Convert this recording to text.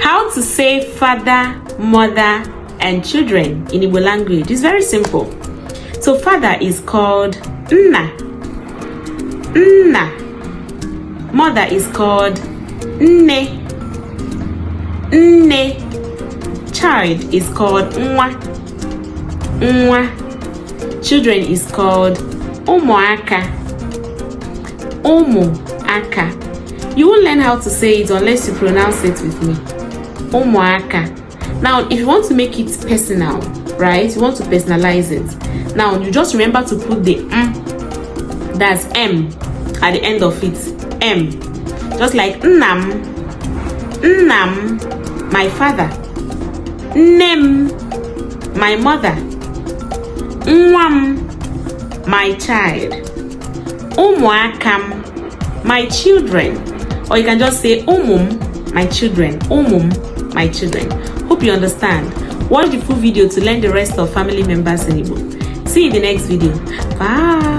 How to say father, mother, and children in Igbo language is very simple. So father is called nna. Nna. Mother is called nne. Nne. Child is called nwa. Nwa. Children is called umuaka. Umuaka. You won't learn how to say it unless you pronounce it with me. Umuaka. Now, if you want to make it personal, right? You want to personalize it. Now, you just remember to put the that's M at the end of it. M. Just like nnam. Nnam, my father. Nnem, my mother. Nwam, my child. Umuakam, my children. Or you can just say umum, my children. Umum, my children. Hope you understand. Watch the full video to learn the rest of family members in Igbo. See you in the next video. Bye.